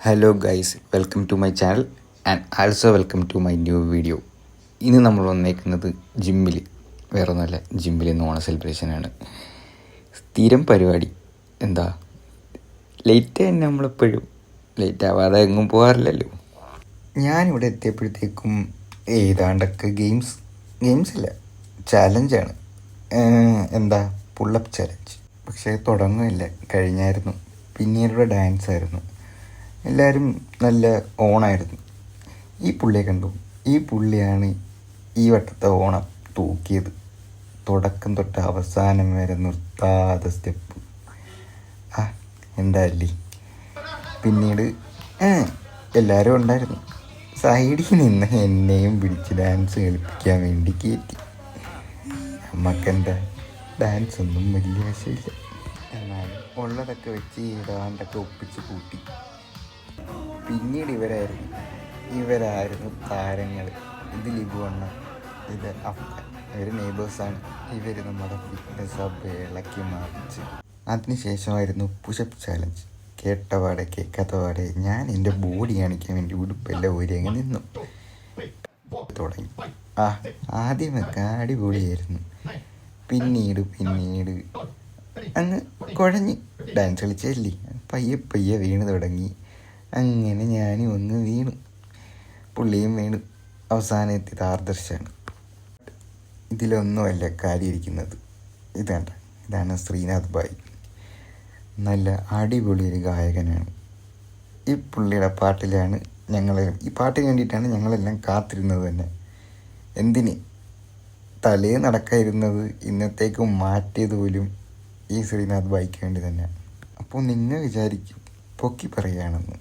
Hello guys, welcome to my channel and also welcome to my new video. ഇന്ന് നമ്മൾ വന്നേക്കുന്നത് ജിമ്മിൽ, വേറെ ഒന്നുമല്ല, ജിമ്മിൽ ഇന്ന് ഓണ സെലിബ്രേഷനാണ്. സ്ഥിരം പരിപാടി. എന്താ ലേറ്റ് തന്നെ, നമ്മളെപ്പോഴും ലേറ്റ് ആവാതെ എങ്ങും പോകാറില്ലല്ലോ. ഞാനിവിടെ എത്തിയപ്പോഴത്തേക്കും ഏതാണ്ടൊക്കെ ഗെയിംസ് അല്ല, ചാലഞ്ചാണ്. എന്താ പുള്ളപ്പ് ചാലഞ്ച്. പക്ഷേ തുടങ്ങുമില്ല, കഴിഞ്ഞായിരുന്നു. പിന്നീടുള്ള ഡാൻസ് ആയിരുന്നു. എല്ലാവരും നല്ല ഓണായിരുന്നു. ഈ പുള്ളിയെ കണ്ടു. ഈ പുള്ളിയാണ് ഈ വട്ടത്തെ ഓണം തൂക്കിയത്. തുടക്കം തൊട്ട് അവസാനം വരെ നിർത്താതെ സ്റ്റെപ്പ്. എന്താല്ലേ. പിന്നീട് എല്ലാവരും ഉണ്ടായിരുന്നു. സൈഡിൽ നിന്ന് എന്നെയും പിടിച്ച് ഡാൻസ് കളിപ്പിക്കാൻ വേണ്ടി കയറ്റി. നമുക്കെന്താ, ഡാൻസ് ഒന്നും വലിയ വശമില്ല, എന്നാലും ഉള്ളതൊക്കെ വെച്ച് ഏതാണ്ടൊക്കെ ഒപ്പിച്ച് കൂട്ടി. പിന്നീട് ഇവരായിരുന്നു താരങ്ങൾ. ഇത് ലിബുവണ്ണ, ഇത് അഫ്ഗാൻ. ഇവർ നെയ്ബേഴ്സാണ്. ഇവർ നമ്മുടെ ഫിറ്റ്നസ് ഹബ്ബ് ഇളക്കി മാറിച്ച്. അതിനുശേഷമായിരുന്നു പുഷപ്പ് ചാലഞ്ച്. കേട്ടപാടെ കേൾക്കാത്തപാടെ ഞാൻ എൻ്റെ ബോഡി കാണിക്കാൻ വേണ്ടി ഉടുപ്പെല്ലാം ഊരി അങ്ങ് നിന്നു തുടങ്ങി. ആദ്യമൊക്കെ അടിപൊളിയായിരുന്നു. പിന്നീട് അങ്ങ് കുഴഞ്ഞ് ഡാൻസ് കളിച്ചല്ലേ, പയ്യെ വീണ് തുടങ്ങി. അങ്ങനെ ഞാനും ഒന്ന് വീണു, പുള്ളിയും വീണു. അവസാനം എത്തിയത് ആദർശാണ്. ഇതിലൊന്നുമല്ല കാര്യമിരിക്കുന്നത്. ഇതാണ് ശ്രീനാഥ് ഭായ്. നല്ല അടിപൊളി ഒരു ഗായകനാണ്. ഈ പുള്ളിയുടെ പാട്ടിലാണ് ഈ പാട്ടിന് വേണ്ടിയിട്ടാണ് ഞങ്ങളെല്ലാം കാത്തിരുന്നത് തന്നെ. എന്തിന് തലേ നടക്കാതിരുന്നത് ഇന്നത്തേക്ക് മാറ്റിയത് പോലും ഈ ശ്രീനാഥ് ഭായിക്ക് വേണ്ടി തന്നെ. അപ്പോൾ നിങ്ങൾ വിചാരിക്കും പൊക്കി പറയുകയാണെന്ന്.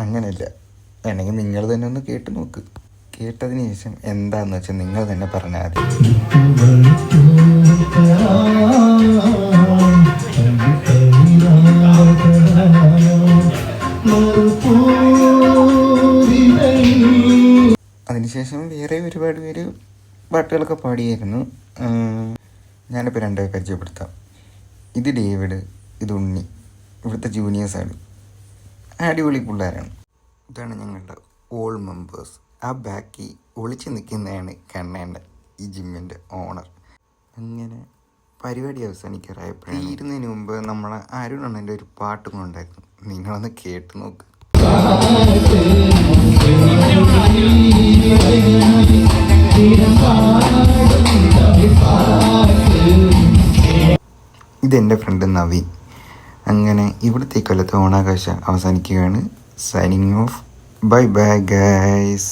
അങ്ങനെയല്ല. വേണമെങ്കിൽ നിങ്ങൾ തന്നെ ഒന്ന് കേട്ട് നോക്ക്. കേട്ടതിന് ശേഷം എന്താണെന്ന് വെച്ചാൽ നിങ്ങൾ തന്നെ പറഞ്ഞാൽ മതി. അതിനുശേഷം വേറെ ഒരുപാട് പേര് പാട്ടുകളൊക്കെ പാടിയായിരുന്നു. ഞാനിപ്പോൾ രണ്ടുപേരെ പരിചയപ്പെടുത്താം. ഇത് ഡേവിഡ്, ഇത് ഉണ്ണി. ഇവിടുത്തെ ജൂനിയേഴ്സാണ്. അടിപൊളി പിള്ളേരാണ്. ഇതാണ് ഞങ്ങളുടെ ഓൾ മെമ്പേഴ്സ്. ആ ബാക്കി ഒളിച്ച് നിൽക്കുന്നതാണ് കണ്ണേണ്ട, ഈ ജിമ്മിൻ്റെ ഓണർ. അങ്ങനെ പരിപാടി അവസാനിക്കാറായപ്പോഴാണ് ഇരുന്നതിന് മുമ്പ് നമ്മളെ അരുണണ്ണൻ്റെ ഒരു പാട്ടും കൊണ്ടായിരുന്നു. നിങ്ങളൊന്ന് കേട്ട് നോക്ക്. ഇതെൻ്റെ ഫ്രണ്ട് നവീൻ. അങ്ങനെ ഇവിടുത്തെ കൊല്ലത്തെ ഓണാഘോഷം അവസാനിക്കുകയാണ്. Signing off. Bye bye guys.